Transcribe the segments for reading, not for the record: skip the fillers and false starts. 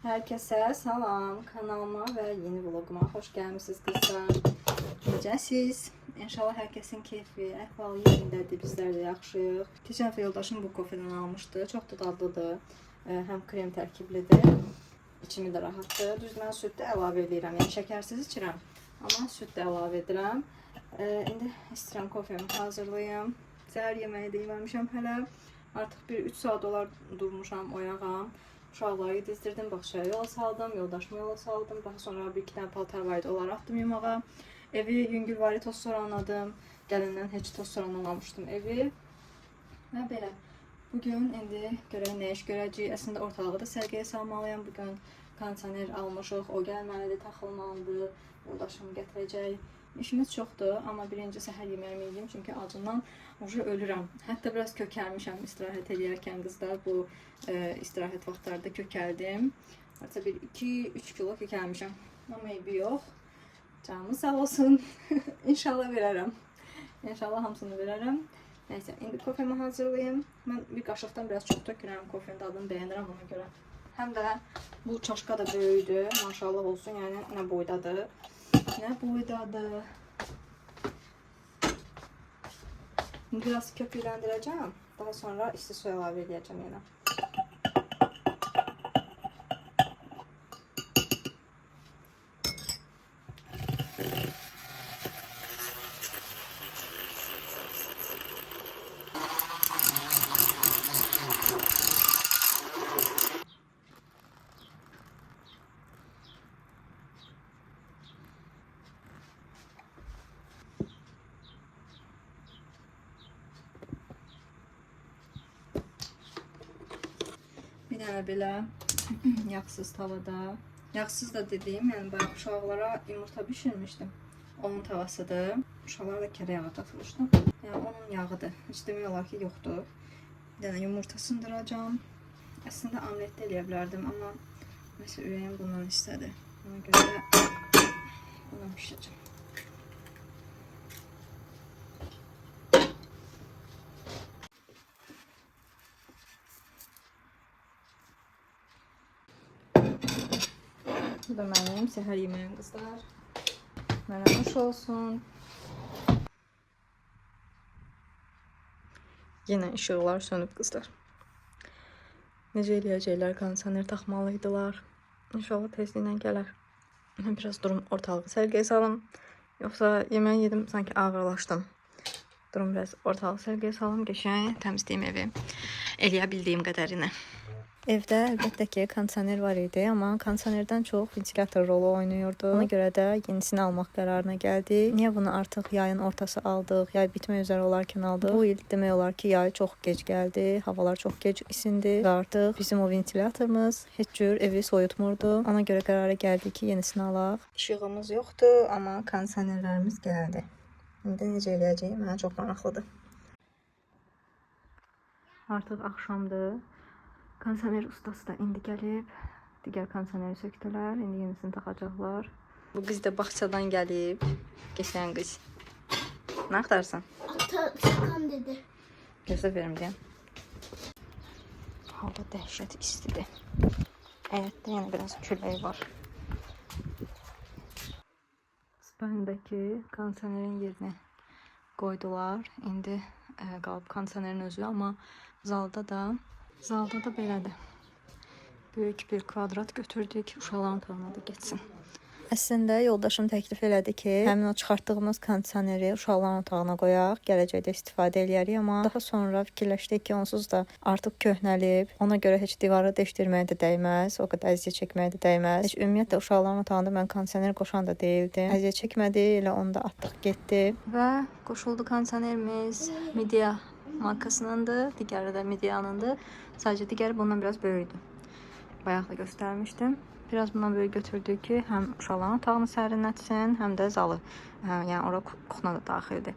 Herkese salam, kanalıma ve yeni vloguma hoş gelmişsiniz kızlar. Necəsiz? İnşallah herkesin keyfi, əhvalı yerindədir, bizlər də yaxşıyıq. Keçən dəfə yoldaşım bu kofeden almışdı. Çox da dadlıdır. Həm krem tərkiblidir. İçimi də rahatdır. Düz mən süd də əlavə edirəm. Yəni şəkərsiz içirəm. Amma süd də əlavə edirəm. İndi istəyirəm kofemi hazırlayım. Səhər yeməyi də yeməmişəm hələ. Artıq bir 3 saat olar durmuşam, oyağam. Uşaqları dizdirdim, bağçaya yola saldım, yoldaşımı yola saldım. Daha sonra bir iki tane paltar var idi, onları atdım yumağa. Evi yüngülvari toz soranladım. Gəlindən heç toz soranlamamışdım evi. Və belə. Bugün indi görək nə iş görəcəyik. Əslində ortalığı da sərgiyə salmalıyam. Bugün kondisioner almışıq, o gəlməlidir, taxılmalıdır. Yoldaşımı gətirəcək. İşimiz çoxdur, amma birinci səhər yeməyimi yiyeyim, çünki acından ölürəm. Hətta biraz kökəlmişəm istirahət edərkən qızlar. Bu istirahət vaxtlarda kökəldim. Artıq bir 2-3 kilo kökəlmişəm. Amma eybi yox. Canımız sağ olsun. İnşallah verərəm. İnşallah hamısını verərəm. Neyse, indi kofemi hazırlayayım. Mən bir qaşıqdan biraz çox tökürəm. Kofenin dadını bəyənirəm ona görə. Həm də bu çaşka da böyüdü. Maşallah olsun, yəni nə boydadır. Nə boydadır. Biraz köpükləndirəcəm. Daha sonra isti su əlavə edəcəm yenə. Bir dənə belə yağsız tavada. Yağsız da dediyim, yəni bayaq uşaqlara yumurta bişirmişdim. Onun tavasıdır. Uşaqlara da kərə yağı qatmışdım. Yəni onun yağıdır. Heç demək olar ki, yoxdur. Bir dənə yumurta sındıracağım. Əslində omlet də eləyə bilərdim, amma məsələn ürəyim bundan istədi. Ona görə də bundan bişirəcəm. Bu da mənim səhər yeməyim qızlar. Mənə xoş olsun. Yenə işıqlar sönüb qızlar. Necə eləyəcəklər, kondisioner taxmalıydılar. İnşallah tezliklə gələr. Mən biraz durum ortalığı sərgiyə salım. Yoxsa yeməyi yedim, sanki ağırlaşdım. Durum biraz ortalığı sərgiyə salım, qəşəng təmizləyim evi. Eləyə bildiyim qədərini. Evdə əlbəttə ki, kondisioner var idi, amma kondisionerdən çox ventilator rolu oynayırdı. Ona görə də yenisini almaq qərarına gəldik. Niyə bunu artıq yayın ortası aldıq, yay bitmək üzrə olarkən aldıq? Bu il demək olar ki, yay çox gec gəldi, havalar çox gec isindi və artıq bizim o ventilatorumuz heç cür evi soyutmurdu. Ona görə qərara gəldik ki, yenisini alaq. İşığımız yoxdur, amma kondisionerlərimiz gəldi. İndi necə eləyəcəyik? Mənə çox maraqlıdır. Artıq axşamdır. Kondisioner ustası da indi gəlib. Digər kondisioneri söktülər. İndi yenisini taxacaqlar. Bu qız da bağçadan gəlib. Keçən qız. Nə axtarsan? Atakan dedi. Gözlə verim deyəm. Hava dəhşət istidir. Həyətdə yenə biraz külək var. Spayındakı kondisionerin yerinə qoydular. İndi qalıb kondisionerin özü, amma zalda da belədir. Böyük bir kvadrat götürdük, uşaqların otağına da getsin. Əslində yoldaşım təklif elədi ki, həmin o çıxartdığımız kondisioneri uşaqların otağına qoyaq, gələcəkdə istifadə eləyərik, amma daha sonra fikirləşdik ki, onsuz da artıq köhnəlib, ona görə heç divarı deşdirməyə də dəyməz, o qədər əziyyət çəkməyə də dəyməz. Heç ümumiyyətlə uşaqların otağında mən kondisioner qoşan da deyildim. Əziyyət çəkmədi, elə onu da atdıq getdi. Və qoşuldu kondisionerimiz Midea markasınındır, digəri də Midea'nındır. Sadəcə digəri bundan biraz böyükdür. Bayaq da göstərmişdim. Biraz bundan böyle götürdük ki, həm uşaqların otağını sərinlətsin, həm də zalı. Yəni ora kuxna da daxildir.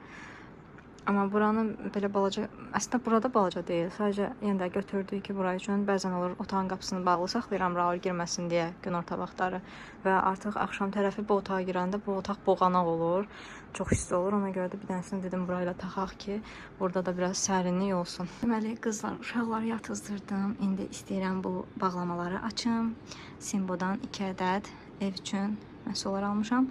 Amma buranın belə balaca, əslində burada balaca deyil. Sadəcə yenə də götürdük ki, buraya üçün bəzən olur otağın qapısını bağlı saxlayıram, Raul girməsin deyə günorta vaxtları və artıq axşam tərəfi bu otağa girəndə bu otaq boğanaq olur. Çox isti olur. Ona görə də bir dənəsini dedim burayla taxaq ki, burada da biraz sərinlik olsun. Deməli, qızlar, uşaqları yatızdırdım. İndi istəyirəm bu bağlamaları açım. Simbodan 2 ədəd ev üçün məhsullar almışam.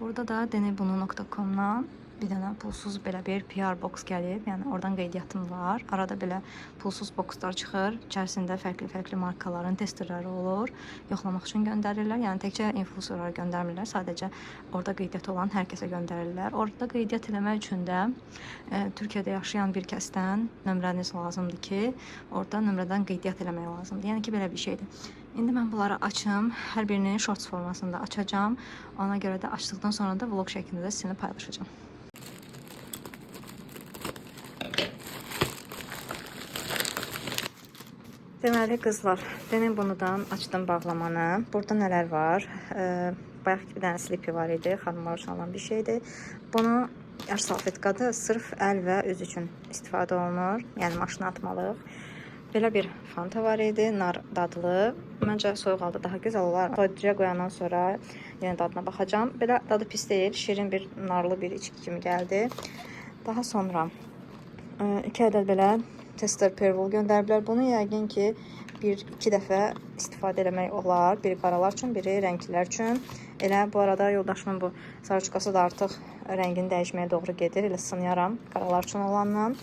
Burada da denebunu.com-dan bir dənə pulsuz belə bir PR box gəlib. Yəni oradan qeydiyyatım var. Arada belə pulsuz boxlar çıxır. İçərisində fərqli markaların testerləri olur. Yoxlamaq üçün göndərirlər. Yəni təkcə influencerlara göndərmirlər. Sadəcə orada qeydiyyatı olan hər kəsə göndərirlər. Orada qeydiyyat eləmək üçün də Türkiyədə yaşayan bir kəsdən nömrəniz lazımdır ki, orada nömrədən qeydiyyat eləmək lazımdır. Yəni ki, belə bir şeydir. İndi mən bunları açım. Hər birini shorts formasında açacağam. Ona görə də açdıqdan sonra da vlog şəklində sizinlə paylaşacağım. Deməli qızlar, Denebunudan açdım bağlamanı. Burada nələr var? Bayaq bir dənə slipi var idi, xanımlar üçün olan bir şeydir. Bunu yaş salfetkadır, sırf əl və üz üçün istifadə olunur. Yəni maşına atmalıq. Belə bir fanta var idi, nar dadlı. Məncə soyuq halda daha gözəl olar. Soyuducuya qoyandan sonra yenə dadına baxacağam. Belə dadı pis deyil, şirin bir narlı bir içki kimi gəldi. Daha sonra 2 ədəd belə tester pervol göndəriblər. Bunu yəqin ki 1-2 dəfə istifadə eləmək olar. Biri qaralar üçün, biri rənglilər üçün. Elə bu arada yoldaşımın bu sarıçkası da artıq rəngini dəyişməyə doğru gedir. Elə sınıyaram qaralar üçün olandan.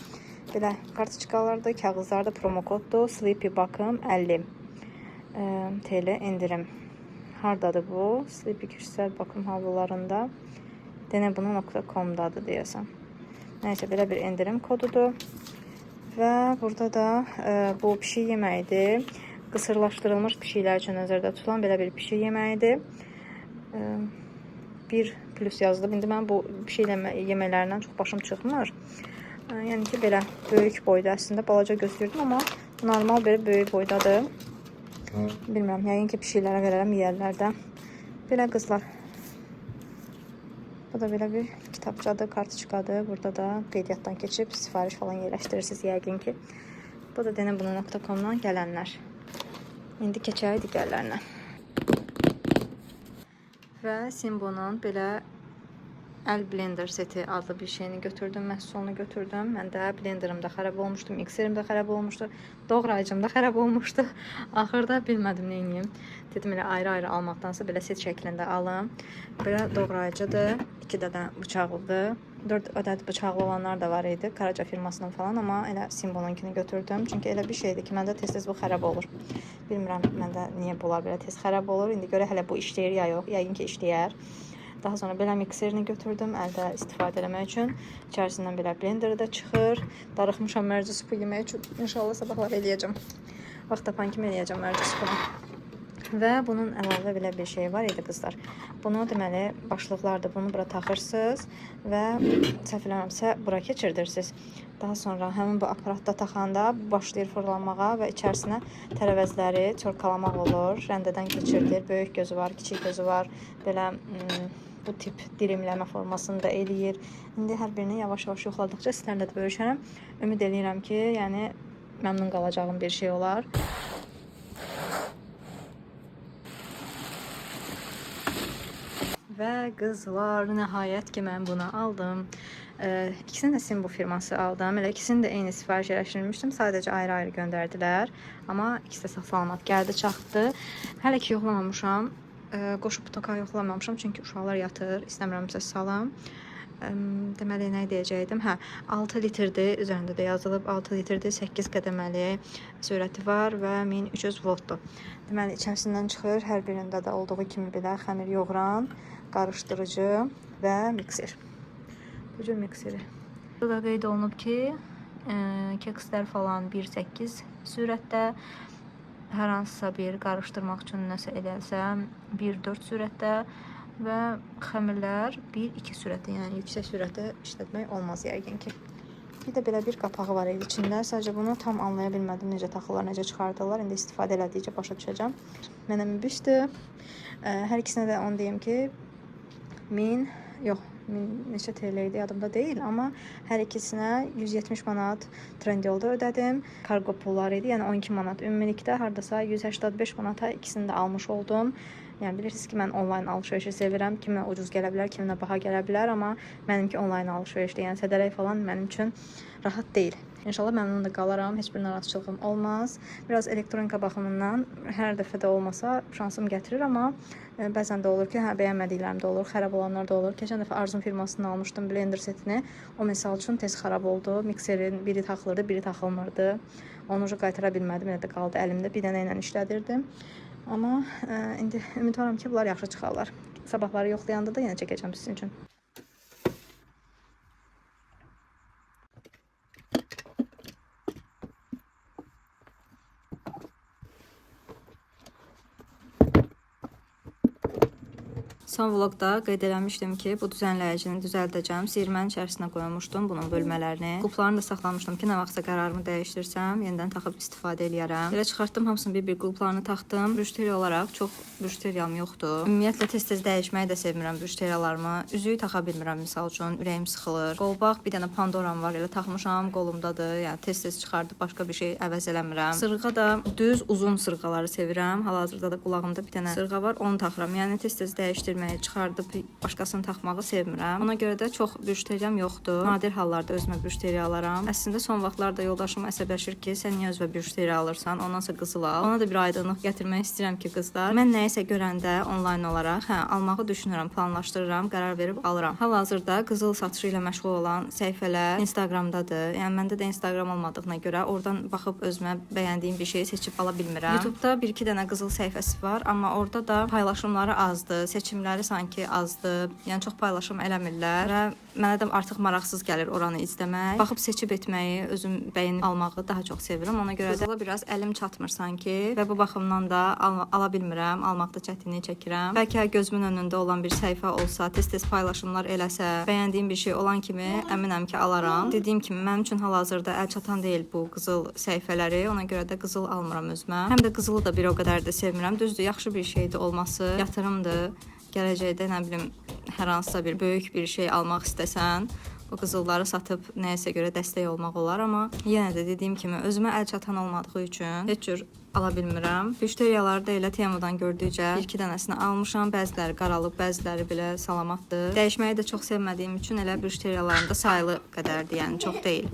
Belə kartoçkalarda, kağızlarda promokoddur. Sleepy baxım 50 TL indirim. Hardadır bu? Sleepy kişisel bakım havlularında. Denebunu.com-dadır deyəsəm. Nəysə, belə bir indirim kodudur. Və burada da bu pişik yeməyidir. Qısırlaşdırılmış pişiklər üçün nəzərdə tutulan belə bir pişik yeməyidir. 1 plus yazılıb. İndi mən bu pişik yeməklərindən çox başım çıxmır. Yəni ki, belə böyük boyda əslində balaca gözləyirdim, amma normal belə böyük boydadır. Bilmirəm, yəqin ki, pişiklərə verərəm, yeyərlər də. Belə qızlar. Bu da belə bir kitabçadır, kartoçkadır. Burada da qeydiyyatdan keçib sifariş falan yerləşdirirsiniz yəqin ki. Bu da denebunu.com-dan gələnlər. İndi keçək digərlərinə. Və Simbo'nun belə əl blender seti adlı bir şeyini götürdüm, məhsulunu götürdüm. Mən də blenderim də xarab olmuşdu, mikserim də xarab olmuşdu, doğrayıcım da xarab olmuşdu. Axırda bilmədim nə edeyim. Dedim elə ayrı-ayrı almaqdansa belə set şəklində alım. Belə doğrayıcıdır, 2 dənə bıçaqlıdır. 4 ədəd bıçaqlı olanlar da var idi, Karaca firmasının falan, amma elə Simbo'nunkini götürdüm. Çünki elə bir şeydir ki, məndə tez-tez bu xarab olur. Bilmirəm məndə niyə bunlar belə tez xarab olur. İndi görə hələ bu işləyir ya yox, yəqin ki işləyər. Daha sonra belə mikserini götürdüm əldə istifadə etmək üçün. İçərisindən belə blenderi də çıxır. Darıxmışam mərci supu yemək üçün. İnşallah sabahlar eləyəcəm. Vaxt tapan kimi eləyəcəm mərci supunu. Və bunun əlavə belə bir şey var idi qızlar. Bunu deməli başlıqlardır. Bunu bura taxırsınız və səhv eləmirəmsə bura keçirirsiniz. Daha sonra həmin bu aparatda taxanda başlayır fırlanmağa və içərisinə tərəvəzləri çorkalamaq olur. Rəndədən keçirilir. Böyük gözü var, kiçik gözü var. Belə bu tip dilimləmə formasını da eləyir. İndi hər birini yavaş-yavaş yoxladıqca sizlərlə də bölüşərəm. Ümid edirəm ki, yəni məmnun qalacağım bir şey olar. Və qızlar, nəhayət ki mən bunu aldım. İkisini də Simbo firması aldım. Elə ikisini də eyni sifariş yerləşdirmişdim. Sadəcə ayrı-ayrı göndərdilər. Amma ikisi də sağ-salamat gəldi, çatdı. Hələ ki yoxlamamışam. Qoşub toka yoxlamamışam, çünki uşaqlar yatır, istəmirəmsə salım. Deməli, nə deyəcəkdim? 6 litrdir, üzərində də yazılıb 6 litrdir, 8 qədəməli sürəti var və 1300 voltdur. Deməli, içərisindən çıxır, hər birində də olduğu kimi belə xəmir yoğuran, qarışdırıcı və mikser. Bu cür mikseri. Burada qeyd olunub ki, kekslər falan 1.8 sürətdə, hər hansısa bir qarışdırmaq üçün nəsə edəlsəm 1.4 sürətdə və xəmirlər 1.2 sürətdə, yəni yüksək sürətdə işlətmək olmaz yəqin ki. Bir də belə bir qapağı var idi içində. Sadəcə bunu tam anlaya bilmədim, necə taxırlar, necə çıxardırlar. İndi istifadə elədikcə başa düşəcəm. Mənə mübüşdür. Hər ikisinə də onu deyim ki, neçə TL idi yadımda deyil, amma hər ikisinə 170 manat Trendyolda ödədim. Kargo pulları idi, yəni 12 manat. Ümumilikdə hardasa 185 manata ikisini də almış oldum. Yəni bilirsiniz ki, mən onlayn alış-verişi sevirəm. Kiminə ucuz gələ bilər, kiminə baha gələ bilər, amma mənimki onlayn alış-verişdir. Yəni sədələk falan mənim üçün rahat deyil. İnşallah məmnun da qalaram, heç bir narahatçılığım olmaz. Biraz elektronika baxımından hər dəfə də olmasa şansım gətirir, amma bəzən də olur ki, bəyənmədiklərim də olur, xarab olanlar da olur. Keçən dəfə Arzum firmasından almışdım blender setini. O misal üçün tez xarab oldu. Mikserin biri taxılırdı, biri taxılmırdı. Onu qaytara bilmədim, elə də qaldı əlimdə. Bir dənə ilə işlədirdim. Amma indi ümidvaram ki, bunlar yaxşı çıxarlar. Sabahları yoxlayanda da yenə çəkəcəm sizin üçün. Son vlogda qeyd eləmişdim ki, bu düzənləyicini düzəldəcəm. Sirmənin içərisinə qoymuşdum bunun bölmələrini. Qulplarını da saxlamışdım ki, nə vaxtsa qərarımı dəyişdirsəm, yenidən taxıb istifadə eləyərəm. Elə çıxartdım, hamısını bir-bir qulplarını taxdım. Büşteri olaraq çox büşteriyam yoxdur. Ümumiyyətlə tez-tez dəyişməyi də sevmirəm büşteriyalarımı. Üzüyü taxa bilmirəm misal üçün, ürəyim sıxılır. Qolbaq bir dənə Pandoram var, elə taxmışam, qolumdadır. Yəni tez-tez çıxardıb başqa bir şey əvəz eləmirəm. Sırğa da düz, uzun sırğaları sevirəm. Hal-hazırda da qulağımda bir dənə sırğa var, onu taxıram. Yəni tez-tez dəyişdirmək, çıxardıb başqasını taxmağı sevmirəm. Ona görə də çox büşteriyam yoxdur. Nadir hallarda özümə büşteriya alaram. Əslində son vaxtlarda yoldaşım əsəbləşir ki, sən niyə özünə büşteriya alırsan? Ondansa qızıl al. Ona da bir aydınlıq gətirmək istəyirəm ki, qızlar, mən nəyisə görəndə onlayn olaraq, almağı düşünürəm, planlaşdırıram, qərar verib alıram. Hal-hazırda qızıl satışı ilə məşğul olan səhifələr Instagramdadır. Yəni məndə də Instagram olmadığına görə oradan baxıb özümə bəyəndiyim bir şeyi seçib ala bilmirəm. YouTube-da 1-2 dənə qızıl səhifəsi var, amma orada da paylaşımları azdır, seçimləri sanki azdır. Yəni çox paylaşım eləmirlər və mənə də artıq maraqsız gəlir oranı izləmək. Baxıb seçib etməyi, özüm bəyənib almağı daha çox sevirəm. Ona görə də biraz əlim çatmır sanki və bu baxımdan da ala bilmirəm, almaqda çətinlik çəkirəm. Bəlkə gözümün önündə olan bir səhifə olsa, tez-tez paylaşımlar eləsə, bəyəndiyim bir şey olan kimi əminəm ki, alaram. Dediyim kimi mənim üçün hal-hazırda əl çatan deyil bu qızıl səhifələri. Ona görə də qızıl almıram özümə. Həm də qızılı da bir o qədər də sevmirəm. Düzdür, yaxşı bir şeydir olması, yatırımdır. Gələcəkdə nə bilim hər hansısa bir böyük bir şey almaq istəsən, bu qızılları satıb nəyəsə görə dəstək olmaq olar, amma yenə də dediyim kimi özümə əl çatan olmadığı üçün heç cür ala bilmirəm. Büşteriyaları da elə Temudan gördükcə 1-2 dənəsini almışam. Bəziləri qaralıb, bəziləri belə salamatdır. Dəyişməyi də çox sevmədiyim üçün elə büşteriyalarımda sayılı qədərdir, yəni çox deyil.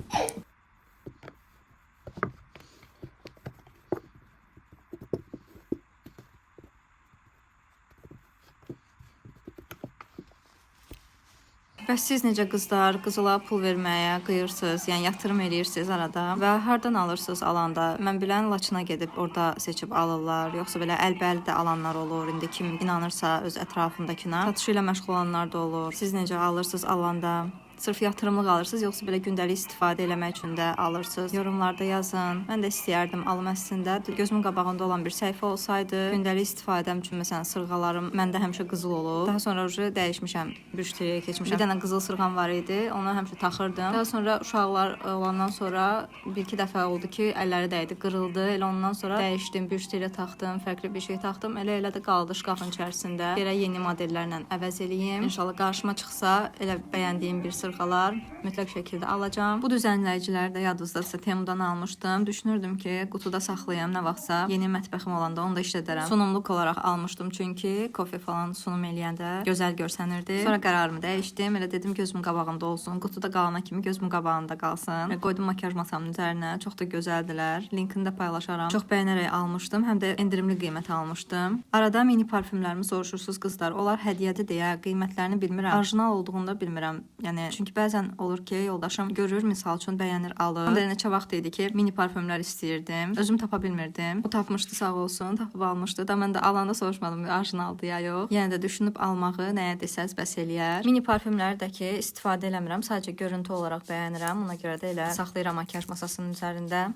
Bəs siz necə qızlar, qızıla pul verməyə qıyırsınız, yəni yatırım eləyirsiniz arada və hardan alırsınız alanda? Mən bilən Laçına gedib orada seçib alırlar, yoxsa belə əlbəli də alanlar olur. İndi kim inanırsa öz ətrafındakına, satışı ilə məşğul olanlar da olur. Siz necə alırsınız alanda? Sırf yatırımlıq alırsınız, yoxsa belə gündəlik istifadə eləmək üçün də alırsınız? Yorumlarda yazın. Mən də istəyərdim alım əslində. Gözümün qabağında olan bir səhifə olsaydı, gündəlik istifadəm üçün məsələn sırğalarım məndə həmişə qızıl olub. Daha sonra dəyişmişəm, büşteriyə keçmişəm. Bir dənə qızıl sırğam var idi, onu həmişə taxırdım. Daha sonra uşaqlar olandan sonra 1-2 dəfə oldu ki, əlləri dəydi, qırıldı. Elə ondan sonra dəyişdim, büşteriyə taxdım, fərqli bir şey taxdım. Elə də qaldı şkafın içərisində. Gərək yeni modellərlə əvəz eləyim. İnşallah qarşıma çıxsa, elə bəyəndiyim bir sırğalar mütləq şəkildə alacağam. Bu düzənləyiciləri də yadınızdadsa Temudan almışdım. Düşünürdüm ki, qutuda saxlayam, nə vaxtsa yeni mətbəxim olanda onu da işlədərəm. Sunumluq olaraq almışdım çünki kofe falan sunum eləyəndə gözəl görsənirdi. Sonra qərarımı dəyişdim. Elə dedim gözümün qabağında olsun. Qutuda qalana kimi gözümün qabağında qalsın. Qoydum makiyaj masamın üzərinə. Çox da gözəldilər. Linkini də paylaşaram. Çox bəyənərək almışdım. Həm də endirimli qiymətə almışdım. Arada mini parfümlərimi soruşursunuz qızlar. Onlar hədiyyədir deyə qiymətlərini bilmirəm. Orijinal olduğunu da bilmirəm. Yəni çünki bəzən olur ki, yoldaşım görür, misal üçün bəyənir, alır. Onda neçə vaxt idi ki, mini parfümlər istəyirdim. Özüm tapa bilmirdim. O tapmışdı, sağ olsun, tapıb almışdı. Da mən də alanda soruşmadım, orijinaldır ya yox. Yenə də düşünüb almağı nəyə desəz bəs eləyər. Mini parfümləri də ki, istifadə eləmirəm. Sadəcə görüntü olaraq bəyənirəm. Ona görə də elə saxlayıram makiyaj masasının üzərində.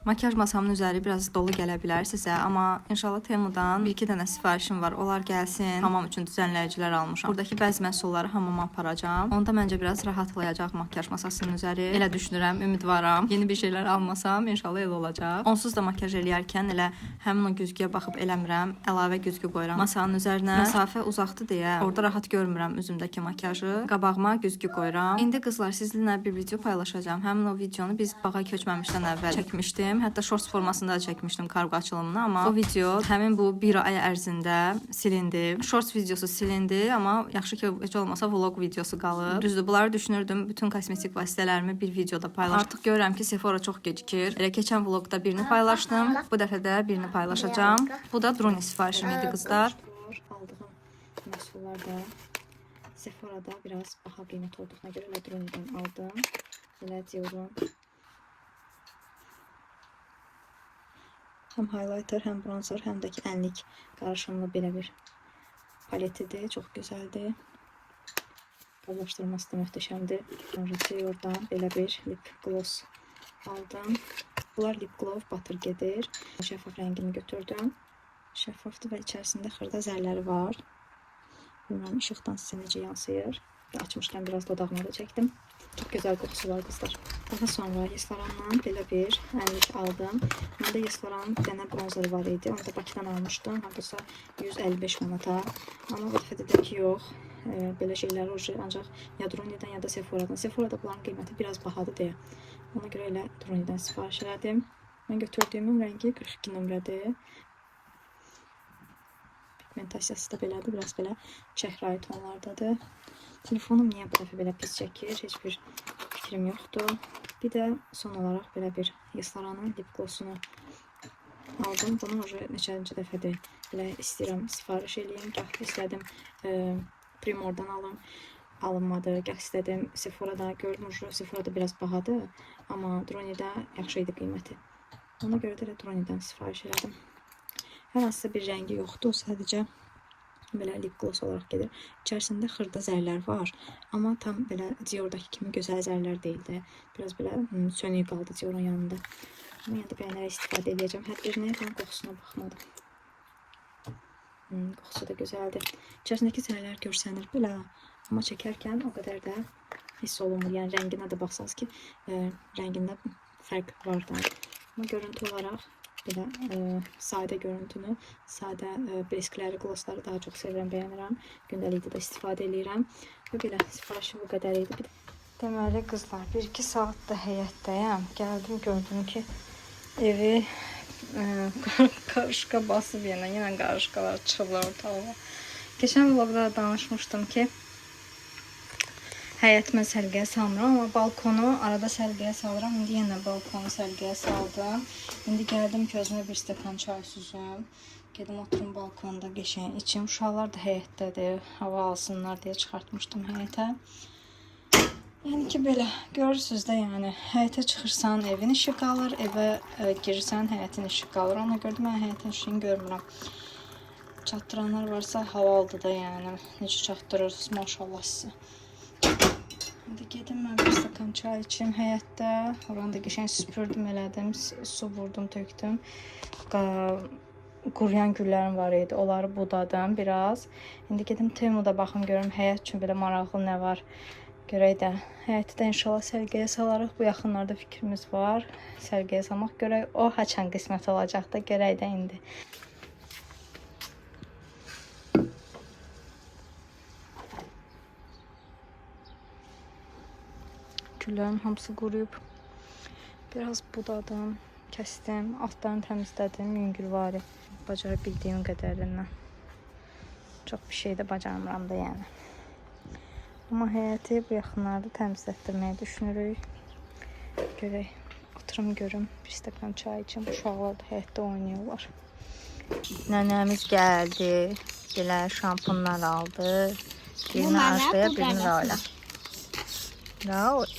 Makyaj masamın üzəri biraz dolu gələ bilər sizə, amma inşallah Temudan 1-2 dənə sifarişim var. Onlar gəlsin. Hamam üçün düzənləyicilər almışam. Buradakı bəzi məhsulları hamama aparacağam. Onda məncə biraz rahatlayacaq makyaj masasının üzəri. Elə düşünürəm, ümidvaram. Yeni bir şeylər almasam inşallah elə olacaq. Onsuz da makyaj eləyərkən elə həmin o güzgüyə baxıb eləmirəm. Əlavə güzgü qoyuram masanın üzərinə. Məsafə uzaqdır deyə orada rahat görmürəm üzümdəki makyajı. Qabağıma güzgü qoyuram. İndi qızlar sizinlə bir video paylaşacağam. Həmin o videonu biz bağa köçməmişdən əvvəl çəkmişdim. Hətta shorts formasında da çəkmişdim kargo açılımını, amma o video həmin bu bir ay ərzində silindi. Shorts videosu silindi, amma yaxşı ki heç olmasa vlog videosu qalıb. Düzdür, bunları düşünürdüm bütün kosmetik vasitələrimi bir videoda paylaşdım. Artıq görürəm ki, Sephora çox gecikir. Elə keçən vlogda birini paylaşdım, bu dəfə də birini paylaşacağam. Bu da drone sifarişim idi qızlar. Aldığım məhsullarda Sephora'da biraz baha qiymət olduğuna görə elə drone'dan aldım. Elə diyorum. Həm highlighter, həm bronzer, həm də ki ənlik qarışımlı belə bir paletidir. Çox gözəldir. Qablaşdırması da möhtəşəmdir. Sonra oradan belə bir lip gloss aldım. Bunlar lip gloss batır gedir. Şəffaf rəngini götürdüm. Şəffafdır və içərisində xırda zərləri var. Bilməm, işıqdan sizə necə yansıyır. Açmışkən biraz dodağıma da çəkdim. Çox gözəl qoxusu var qızlar. Daha sonra Yesloran'dan belə bir ənlik aldım. Məndə Yesloran'ın bir dənə bronzeri var idi. Onu da Bakıdan almışdım. Hardasa 155 manata. Amma bu dəfə dedim ki, yox. Belə şeylər ancaq ya Droni'dən ya da Sephora'dan. Sephora'da bunların qiyməti biraz bahadır deyə. Ona görə elə Droni'dən sifariş elədim. Mən götürdüyümün rəngi 42 nömrədir. Pigmentasiyası da belədir. Biraz belə çəhrayı tonlardadır. Telefonum niyə bu dəfə belə pis çəkir? Heç bir fikrim yoxdur. Bir də son olaraq belə bir Yesloran'ın lip glossunu aldım. Bunu neçənci dəfədir belə istəyirəm sifariş eləyim. Gah istədim Primor'dan alım, alınmadı. Gah istədim Sephora'da. Gördüm Sephora'da biraz bahadır. Amma Droni'də yaxşı idi qiyməti. Ona görə də Droni'dən sifariş elədim. Hər hansısa bir rəngi yoxdur. Sadəcə belə lip gloss olaraq gedir. İçərisində xırda zərlər var. Amma tam belə Dior'dakı kimi gözəl zərlər deyildi. Biraz belə sönük qaldı Dior'un yanında. Amma yəni də bəyənərək istifadə edəcəm. Hər birini tam qoxusuna baxmadım. Qoxusu da gözəldir. İçərisindəki zərlər görsənir belə. Amma çəkərkən o qədər də hiss olunmur. Yəni rənginə də baxsınız ki, rəngində fərq var da. Amma görüntü olaraq belə sadə görüntünü, sadə briskləri, glossları daha çox sevirəm, bəyənirəm. Gündəlikdə də istifadə edirəm. Və belə sifarişim bu qədər idi. Deməli qızlar, 1-2 saatdır həyətdəyəm. Gəldim, gördüm ki, evi qarışqa basıb yenə qarışqalar çıxıblar ortalığa. Keçən vlogda da danışmışdım ki, həyətimə sərgiyə salmıram, amma balkonu arada sərgiyə salıram. İndi yenə balkonu sərgiyə saldım. İndi gəldim ki, özümə bir stəkan çay süzüm. Gedim oturum balkonda qəşəng içim. Uşaqlar da həyətdədir, hava alsınlar deyə çıxartmışdım həyətə. Yəni ki, belə görürsünüz də, yəni həyətə çıxırsan, evin işi qalır, evə girirsən, həyətin işi qalır. Ona görə də mən həyətin işini görmürəm. Çatdıranlar varsa halaldır da, yəni necə çatdırırsınız, maşallah sizə. İndi gedim mən bir stəkan çay içim həyətdə. Oranı da qəşəng süpürdüm, elədim, su vurdum, tökdüm. Quruyan güllərim var idi, onları budadım biraz. İndi gedim Temu'da baxım, görüm həyət üçün belə maraqlı nə var. Görək də, həyəti də inşallah sərgiyə salarıq. Bu yaxınlarda fikrimiz var. Sərgiyə salmaq görək. O haçan qismət olacaq da, görək də indi. Güllərin hamısı quruyub. Biraz budadım, kəsdim, altlarını təmizlədim, yüngülvari. Bacara bildiyim qədərindən. Çox bir şey də bacarmıram da yəni. Amma həyəti bu yaxınlarda təmizlətdirməyi düşünürük. Görək, oturum görüm, bir stəkan çay içim. Uşaqlar da həyətdə oynayırlar. Nənəmiz gəldi, belə şampunlar aldı. Birini Arzaya, birini Raula. Raul.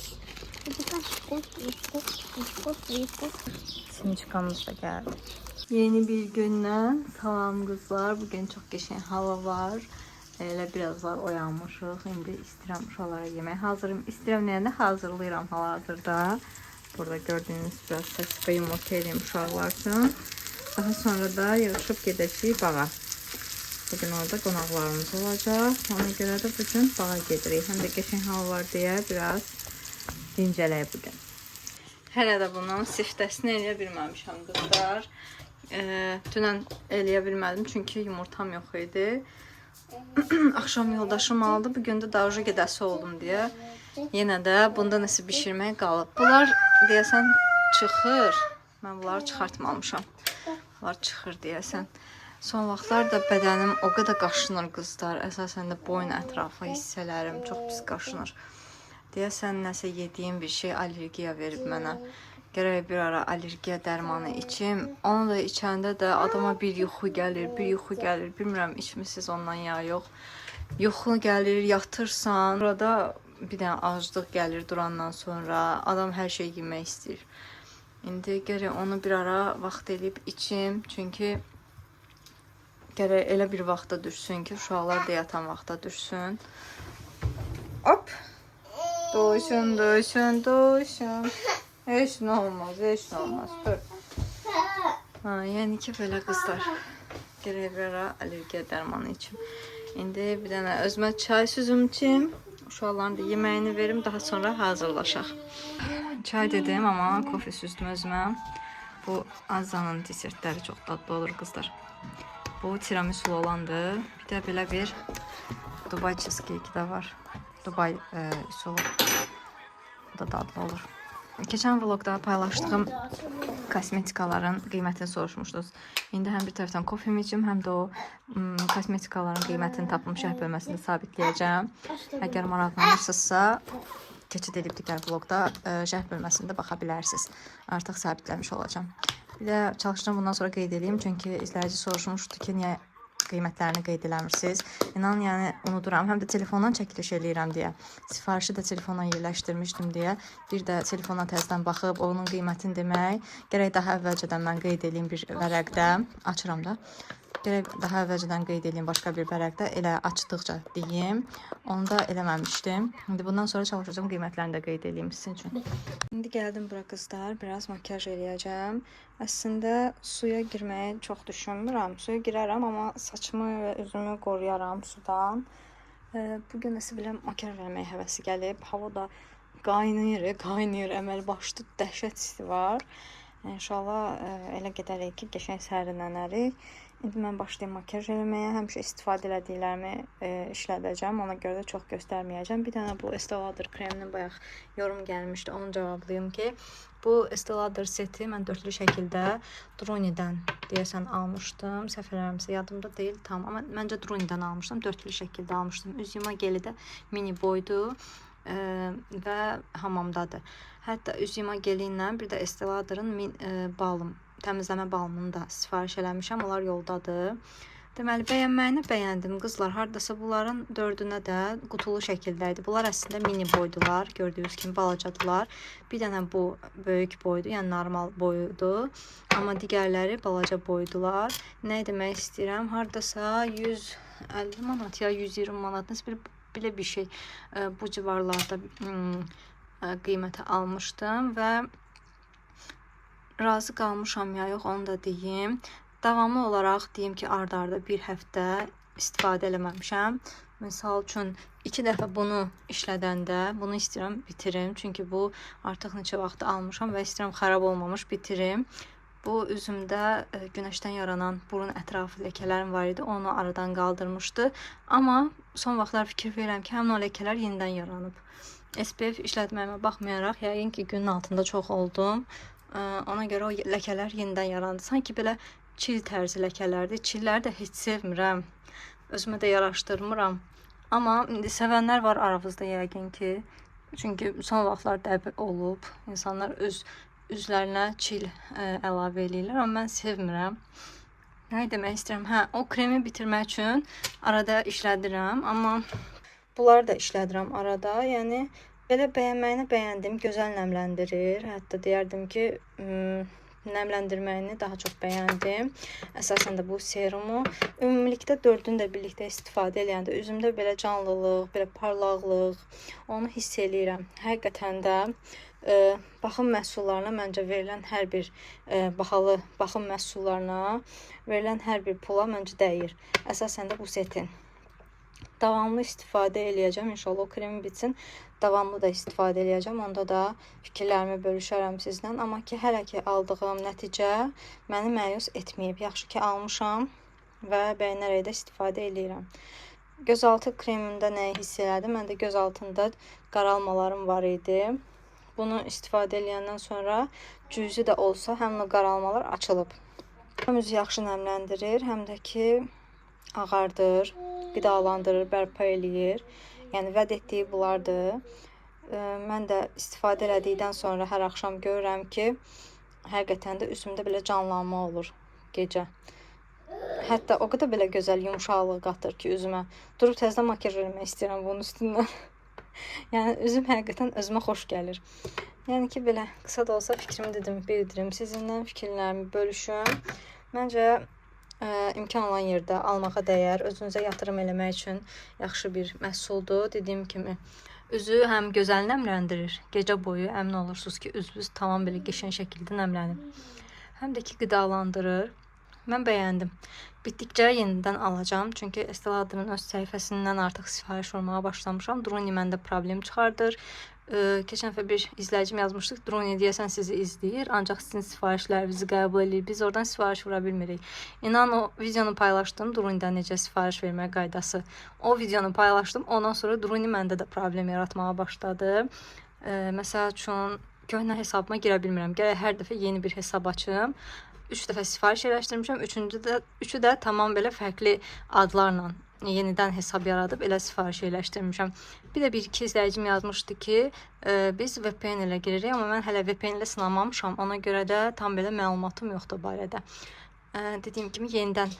Siniçkamız da gəldi. Yeni bir gündən salam qızlar. Bugün çox qəşəng hava var. Elə biraz var oyanmışıq. İndi istəyirəm uşaqlara yemək hazırlayım. İstəyirəm deyəndə hazırlayıram hal-hazırda. Burada gördüğünüz biraz saçqa yumurta edeyim uşaqlar üçün. Daha sonra da yığışıb gedəcəyik bağa. Bugün orada qonaqlarımız olacaq. Ona görə də bugün bağa gedirik. Həm də qəşəng hava var deyə biraz dincələk bugün. Hələ də bunun siftəsini eləyə bilməmişəm qızlar. Dünən eləyə bilmədim çünki yumurtam yox idi. Axşam yoldaşım aldı. Bugün də dağıja gedəsi oldum deyə. Yenə də bunda nəsə bişirmək qalıb. Bunlar deyəsən çıxır. Mən bunları çıxartmamışam. Bunlar çıxır deyəsən. Son vaxtlar da bədənim o qədər qaşınır qızlar. Əsasən də boyun ətrafı hissələrim çox pis qaşınır. Deyəsən nəsə yediyim bir şey allergiya verib mənə. Gərək bir ara allergiya dərmanı içim. Onu da içəndə də adama bir yuxu gəlir, bir yuxu gəlir. Bilmirəm içmisiniz ondan ya yox. Yuxu gəlir, yatırsan. Burada bir dənə aclıq gəlir durandan sonra. Adam hər şey yemək istəyir. İndi gərək onu bir ara vaxt eləyib içim. Çünki gərək elə bir vaxta düşsün ki, uşaqlar da yatan vaxta düşsün. Hop! Doysun, doysun, doysun. Heç nə olmaz, heç nə olmaz. Yəni ki, belə qızlar. Gərək bir ara allergiya dərmanı içim. İndi bir dənə özümə çay süzüm içim. Uşaqların da yeməyini verim, daha sonra hazırlaşaq. Çay dedim, amma kofe süzdüm özümə. Bu Azanın desertləri çox dadlı olur qızlar. Bu tiramisu olandır. Bir də belə bir Dubai cheesecake də var. Dubai üsulu. Bu da dadlı olur. Keçən vlogda paylaşdığım kosmetikaların qiymətini soruşmuşdunuz. İndi həm bir tərəfdən kofemi içim, həm də o kosmetikaların qiymətini tapım şərh bölməsində sabitləyəcəm. Əgər maraqlanırsınızsa, keçid edib digər vlogda şərh bölməsində baxa bilərsiniz. Artıq sabitləmiş olacağım. Bir də çalışacağım bundan sonra qeyd edeyim, çünki izləyici soruşmuşdu ki, niyə qiymətlərini qeyd eləmirsiniz. İnan, yəni unuduram. Həm də telefondan çəkiliş eləyirəm deyə. Sifarişi də telefondan yerləşdirmişdim deyə. Bir də telefondan təzədən baxıb onun qiymətini demək. Gərək daha əvvəlcədən mən qeyd edeyim bir vərəqdə. Açıram da. Gərək daha əvvəlcədən qeyd edeyim başqa bir vərəqdə. Elə açdıqca deyim. Onu da eləməmişdim. İndi bundan sonra çalışacağım qiymətlərini də qeyd edeyim sizin üçün. İndi gəldim bura qızlar. Biraz makyaj eləyəcəm. Əslində suya girməyi çox düşünmürəm. Suya girərəm, amma saçımı və üzümü qoruyaram sudan. Bugün nəsə belə makyaj eləməyə həvəsi gəlib. Hava da qaynayır. Əməl başlı dəhşət isti var. İnşallah elə gedərik ki, qəşəng sərinlənərik. İndi mən başlayayım makyaj eləməyə. Həmişə istifadə elədiklərimi işlədəcəm. Ona görə də çox göstərməyəcəm. Bir dənə bu Estee Lauder kreminin bayaq yorum gəlmişdi. Onu cavablayım ki, bu Estee Lauder seti mən dörtlü şəkildə Druni'dən deyəsən almışdım. Səhv eləmirəmsə yadımda deyil tam. Amma məncə Druni'dən almışdım. Dörtlü şəkildə almışdım. Üz yuma geli də mini boydu və hamamdadır. Hətta üz yuma geli ilə bir də Estee Lauder'ın balm, təmizləmə balmını da sifariş eləmişəm. Onlar yoldadır. Deməli, bəyənməyini bəyəndim. Qızlar, haradasa bunların dördünə də qutulu şəkildə idi. Bunlar əslində mini boydular. Gördüyünüz kimi balacadılar. Bir dənə bu böyük boydu, yəni normal boydu. Amma digərləri balaca boydular. Nə demək istəyirəm? Haradasa 150 manat ya 120 manat nəsə belə bir şey bu civarlarda qiymətə almışdım və razı qalmışam ya yox, onu da deyim. Davamlı olaraq deyim ki, arda-arda bir həftə istifadə eləməmişəm. Misal üçün 2 dəfə bunu işlədəndə bunu istəyirəm bitirim. Çünki bu artıq neçə vaxt almışam və istəyirəm xarab olmamış bitirim. Bu üzümdə günəşdən yaranan burun ətrafı ləkələrim var idi. Onu aradan qaldırmışdı. Amma son vaxtlar fikir verirəm ki, həmin o ləkələr yenidən yaranıb. SPF işlətməyimə baxmayaraq, yəqin ki, günün altında çox oldum. Ona görə o ləkələr yenidən yarandı. Sanki belə çil tərzi ləkələrdir. Çilləri də heç sevmirəm. Özümə də yaraşdırmıram. Amma indi sevənlər var aramızda yəqin ki. Çünki son vaxtlar dəb olub. İnsanlar üzlərinə çil əlavə eləyirlər. Amma mən sevmirəm. Nə demək istəyirəm? Hə, o kremi bitirmək üçün arada işlədirəm. Amma bunları da işlədirəm arada. Yəni belə bəyənməyini bəyəndim. Gözəl nəmləndirir. Hətta deyərdim ki, nəmləndirməyini daha çox bəyəndim. Əsasən də bu serumu. Ümumilikdə 4-ünü də birlikdə istifadə edəndə üzümdə belə canlılıq, belə parlaqlıq, onu hiss eləyirəm. Həqiqətən də baxım məhsullarına məncə verilən hər bir bahalı baxım məhsullarına verilən hər bir pula məncə dəyir. Əsasən də bu setin. Davamlı istifadə eləyəcəm. İnşallah o kremi bitsin. Davamlı da istifadə eləyəcəm. Onda da fikirlərimi bölüşərəm sizlə. Amma ki, hələ ki aldığım nəticə məni məyus etməyib. Yaxşı ki, almışam və bəyənərək də istifadə eləyirəm. Gözaltı kremində nəyi hiss elədim? Məndə göz altında qaralmalarım var idi. Bunu istifadə eləyəndən sonra cüzi də olsa həmin o qaralmalar açılıb. Həm üzü yaxşı nəmləndirir, həm də ki ağardır, qidalandırır, bərpa eləyir. Yəni vəd etdiyi bunlardır. Mən də istifadə elədikdən sonra hər axşam görürəm ki, həqiqətən də üzümdə belə canlanma olur gecə. Hətta o qədər belə gözəl yumşaqlıq qatır ki üzümə. Durub təzədən makiyaj eləmək istəyirəm bunun üstündən. Yəni üzüm həqiqətən özümə xoş gəlir. Yəni ki, belə qısa da olsa fikrimi dedim, bildirim. Sizinlə fikirlərimi bölüşüm. Məncə imkan olan yerdə almağa dəyər. Özünüzə yatırım eləmək üçün yaxşı bir məhsuldur. Dediyim kimi üzü həm gözəl nəmləndirir. Gecə boyu əmin olursunuz ki, üzünüz tamam belə qəşəng şəkildə nəmlənib. Həm də ki qidalandırır. Mən bəyəndim. Bitdikcə yenidən alacağım. Çünki Estee Lauder'ın öz səhifəsindən artıq sifariş olmağa başlamışam. Droni məndə problem çıxardır. Keçən dəfə bir izləyicim yazmışdıq. Droni deyəsən sizi izləyir, ancaq sizin sifarişlərinizi qəbul edir. Biz oradan sifariş vura bilmirik. İnan o videonu paylaşdım. Droni'dən necə sifariş vermək qaydası. O videonu paylaşdım. Ondan sonra Droni məndə də problem yaratmağa başladı. Məsəl üçün köhnə hesabıma girə bilmirəm. Gərək hər dəfə yeni bir hesab açım. 3 dəfə sifariş eləşdirmişəm. Üçü də tamam belə fərqli adlarla yenidən hesab yaradıb elə sifariş eləşdirmişəm. Bir də bir-iki izləyicim yazmışdı ki, biz VPN ilə giririk, amma mən hələ VPN ilə sınamamışam. Ona görə də tam belə məlumatım yoxdur barədə. Dediyim kimi yenidən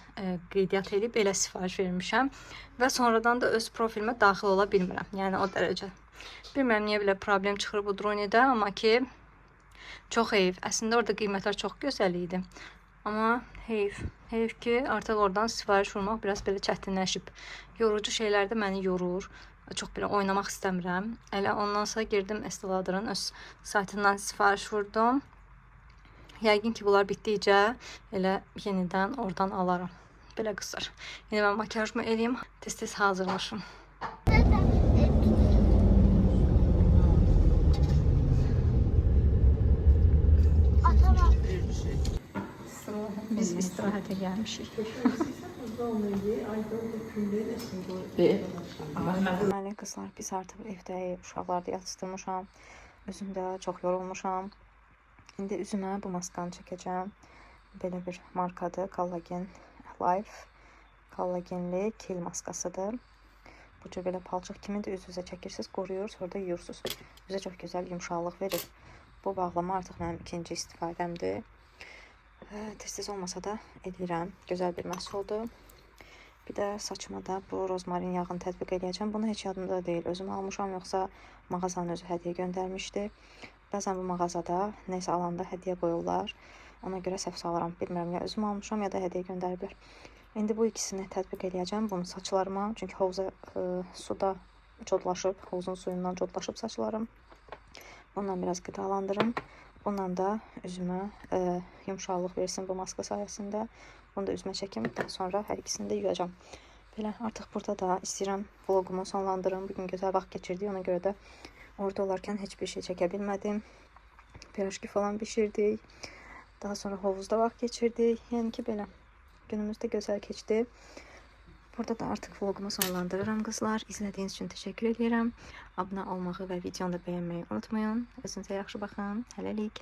qeydiyyat edib elə sifariş vermişəm və sonradan da öz profilimə daxil ola bilmirəm. Yəni o dərəcə. Bilmirəm niyə belə problem çıxır bu Droni'də, amma ki çox heyif. Əslində orada qiymətlər çox gözəl idi. Amma heyif. Heyif ki, artıq oradan sifariş vurmaq biraz belə çətinləşib. Yorucu şeylər də məni yorur. Çox belə oynamaq istəmirəm. Elə ondan sonra girdim Estee Lauder'ın öz saytından sifariş vurdum. Yəqin ki, bunlar bitdikcə elə yenidən oradan alaram. Belə qızlar. Yine mən makiyajımı eləyim. Tez-tez hazırlaşım. Biz istirahətə gəlmişik. Deməli qızlar, biz artıq evdəyik, uşaqları da yatızdırmışam. Özümdə çox yorulmuşam. İndi üzümə bu maskanı çəkəcəm. Belə bir markadır, Collagen Life. Kollagenli kil maskasıdır. Bu cür belə palçıq kimi də üz-üzə çəkirsiniz, qoruyur, sonra da yuyursunuz. Üzə çox gözəl yumşaqlıq verir. Bu bağlama artıq mənim ikinci istifadəmdir. Tez-tez olmasa da edirəm. Gözəl bir məhsuldur. Bir də saçıma da bu rozmarin yağını tətbiq edəcəm. Bunu heç yadımda deyil. Özüm almışam, yoxsa mağazanın özü hədiyyə göndərmişdi. Bəzən bu mağazada nəsə alanda hədiyyə qoyurlar. Ona görə səhv salıram. Bilmirəm, ya özüm almışam, ya da hədiyyə göndəriblər. İndi bu ikisini tətbiq edəcəm. Bunu saçlarıma, çünki hovuza suda codlaşıb, hovuzun suyundan codlaşıb saçlarım. Bundan biraz qidalandırım. Bundan da üzümə yumşaqlıq versin bu maska sayəsində. Bunu da üzümə çəkim. Daha sonra hər ikisini də yuyacam. Belə artıq burada da istəyirəm vlogumu sonlandırım. Bugün gözəl vaxt keçirdik. Ona görə də orada olarkən heç bir şey çəkə bilmədim. Pirojki falan bişirdik. Daha sonra hovuzda vaxt keçirdik. Yəni ki, belə günümüz də gözəl keçdi. Burada da artıq vlogumu sonlandırıram qızlar. İzlədiyiniz üçün təşəkkür edirəm. Abunə olmağı və videonu da bəyənməyi unutmayın. Özünüzə yaxşı baxın. Hələlik.